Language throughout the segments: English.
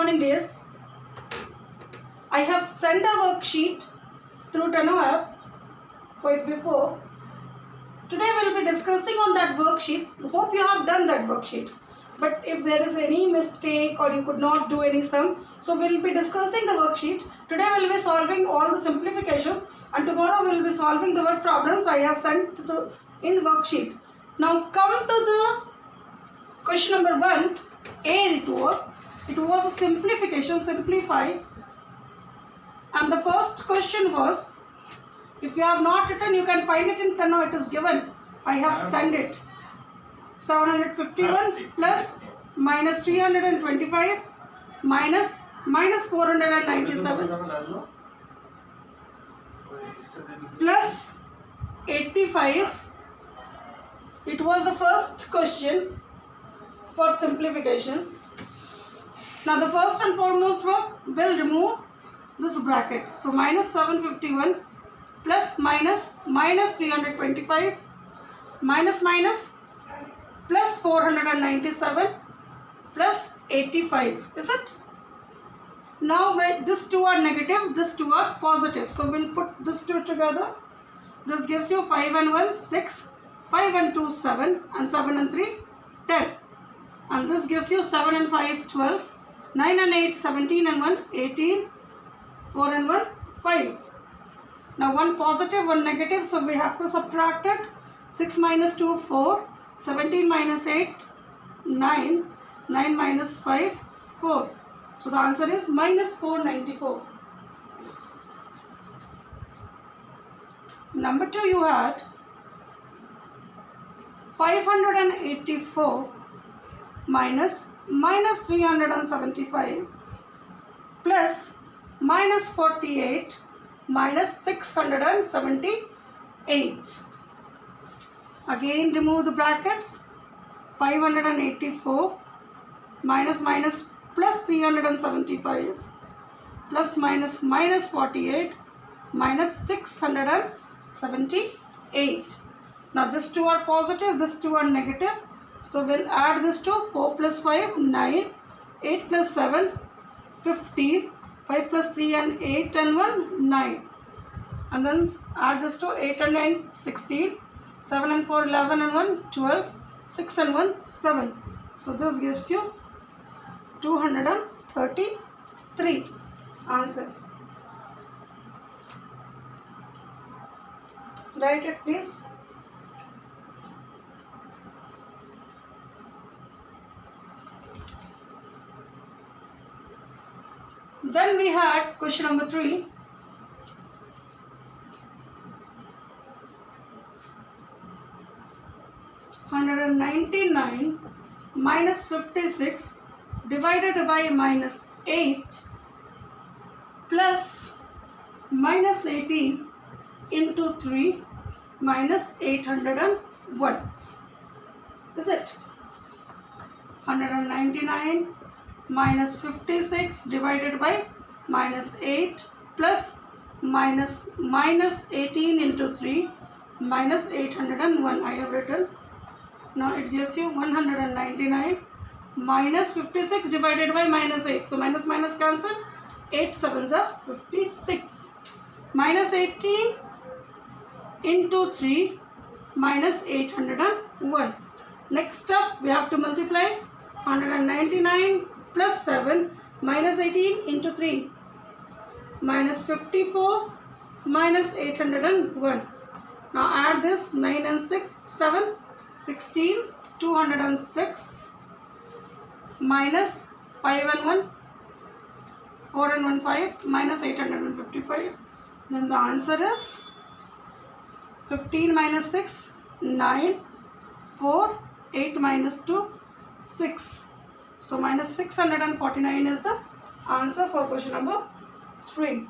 morning days. I have sent a worksheet through Tano app quite before. Today we will be discussing on that worksheet. Hope you have done that worksheet. But if there is any mistake or you could not do any sum, so we will be discussing the worksheet. Today we will be solving all the simplifications, and tomorrow we will be solving the word problems I have sent in worksheet. Now come to the question number 1. It was a simplification, simplify. And the first question was, if you have not written, you can find it in Tano. It is given. I have sent it. 751 plus minus 325 minus 497 plus 85. It was the first question for simplification. Now the first and foremost will remove this bracket. So minus 751 plus minus 325 minus plus 497 plus 85. Is it? Now when these two are negative, these two are positive. So we'll put these two together. This gives you 5 and 1 6, 5 and 2 7, and 7 and 3 10. And this gives you 7 and 5 12, 9 and 8 17, and 1 18, 4 and 1 5. Now one positive, one negative, so we have to subtract it. 6 minus 2 4, 17 minus 8 9, 9 minus 5 4. So the answer is minus 494. Number 2, you had 584 minus 375 plus minus 48 minus 678. Again remove the brackets. 584 minus plus 375 plus minus 48 minus 678. Now these two are positive, these two are negative. So we'll add this to 4 plus 5 9, 8 plus 7 15, 5 plus 3 and 8 and 1 9. And then add this to 8 and 9 16, 7 and 4 11, and 1 12, 6 and 1 7. So this gives you 233 answer. Write it please. Then we had question number 3. $199 minus 56 divided by minus 8 plus minus 18 into 3 minus 801. Is it? 199 minus 56 divided by minus 8 plus minus 18 into 3 minus 801. I have written. Now it gives you 199 minus 56 divided by minus 8. So minus cancel. 8 7s are 56. Minus 18 into 3 minus 801. Next up we have to multiply 199 plus 7 minus 18 into 3 minus 54 minus 801. Now add this 9 and 6 7 16, 206 minus 5 and 1 4 and 1 5 minus 855. Then the answer is 15 minus 6 9, 4 8 minus 2 6. So minus 649 is the answer for question number 3.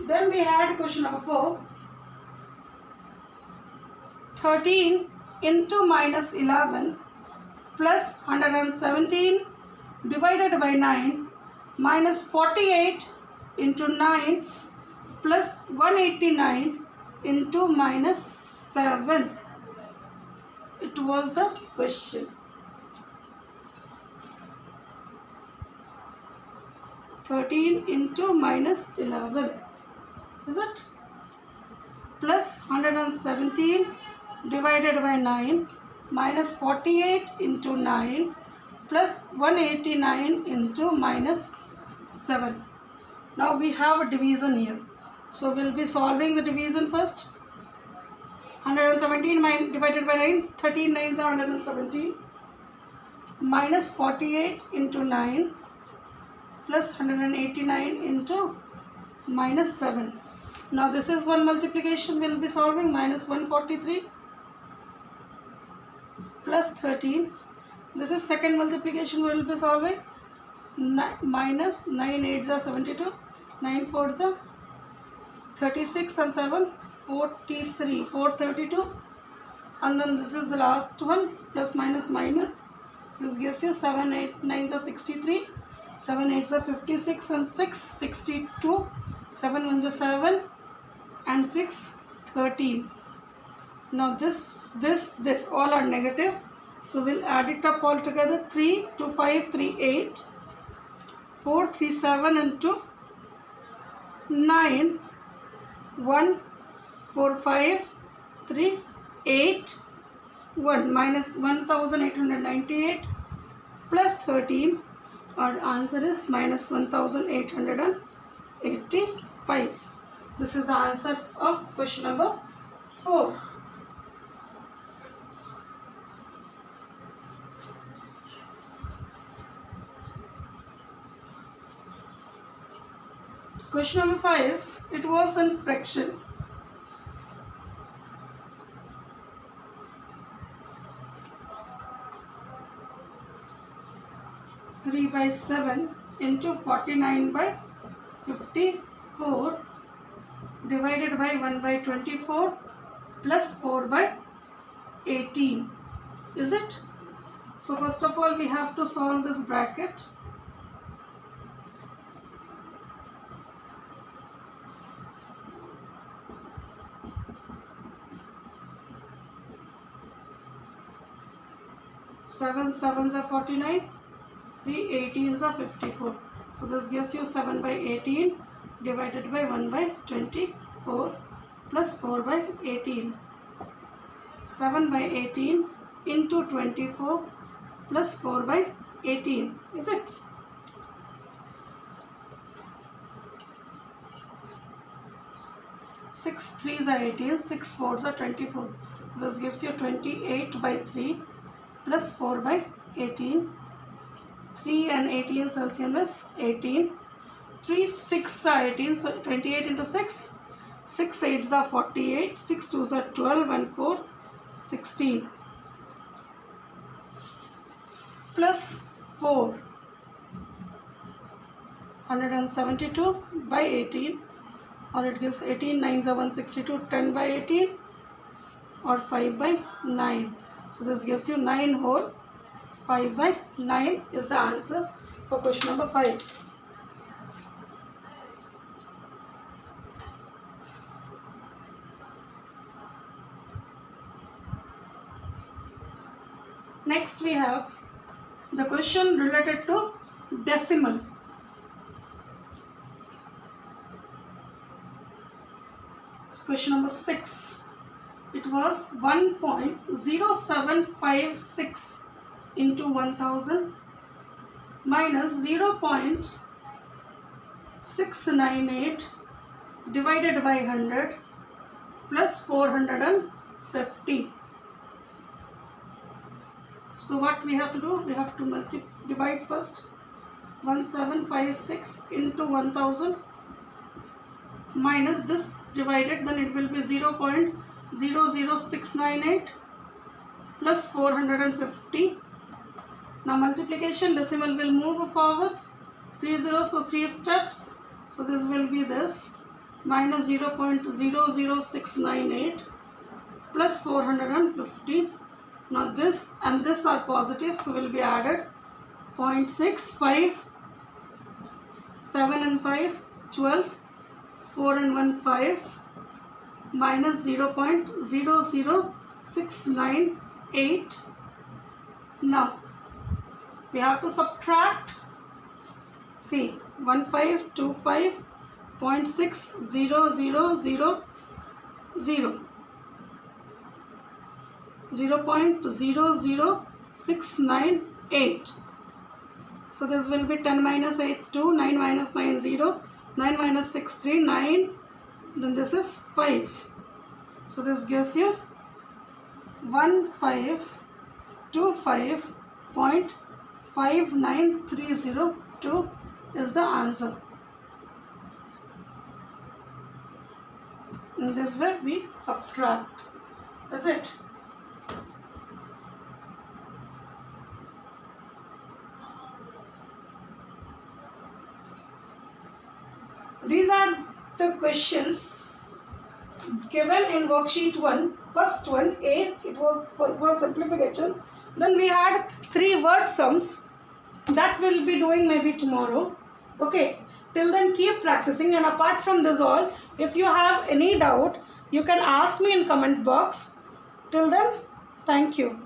Then we had question number 4. 13 into minus 11 plus 117 divided by 9 minus 48 into 9 plus 189 into minus 7. It was the question. 13 into minus 11. Is it? Plus 117 divided by 9 minus 48 into 9 plus 189 into minus 7. Now we have a division here. So we'll be solving the division first. 117 divided by 9, 13 9s are 117 minus 48 into 9 plus 189 into minus 7. Now this is one multiplication we'll be solving, minus 143 plus 13. This is second multiplication we will be solving, minus 9 8s are 72, 9 4s are 36 and 7 43, 432, and then this is the last one, plus minus minus. This gives you 7 8 9s are 63, 7 8s are 56 and 6 62, 7 1s are 7 and 6 13. Now this all are negative, so we'll add it up all together. 3 2 5 3 8, 4 3 7 and 2 9, 1 4 5 3 8 1 minus 1898 plus 13. Our answer is minus 1885. This is the answer of question number 4. Question number 5, it was in fraction. Three by 7 into 49 by 54 divided by 1 by 24 plus 4 by 18. Is it? So first of all we have to solve this bracket. Seven 7s are 49, 3 18s are 54. So this gives you 7 by 18 divided by 1 by 24 plus 4 by 18. 7 by 18 into 24 plus 4 by 18. Is it? Six 3s are 18, 6 4s are 24. This gives you 28 by 3 plus 4 by 18. 3 and 18 LCM is 18. 3 6 are 18, so 28 into 6. 6 8s are 48, 6 2s are 12 and 4 16. Plus 4 172 by 18, or it gives 18 9s are 162, 10 by 18 or 5 by 9. So this gives you 9 whole. 5 by 9 is the answer for question number 5. Next we have the question related to decimal. Question number 6. It was 1.0756 into 1000 minus 0.698 divided by 100 plus 450. So what we have to do? We have to divide first. 1756 into 1000 minus this divided, then it will be 0.00698 plus 450. Now multiplication, decimal will move forward 3 zeros, so 3 steps. So this will be this minus 0.00698 plus 450. Now this and this are positive, so will be added. 0.6, 5, 7 and 5, 12, 4 and 1, 5, minus 0.00698. Now we have to subtract. See, 1525.6000 0.00698. So this will be 10 minus 8 2, 9 minus 9 0, 9 minus 6 3, 9, then this is 5. So this gives you 1525.59302 is the answer. In this way we subtract. Is it? These are the questions given in worksheet 1. First one, A, it was for simplification. Then we had 3 word sums. That will be doing maybe tomorrow. Okay. Till then keep practicing, and apart from this all, if you have any doubt, you can ask me in comment box. Till then, thank you.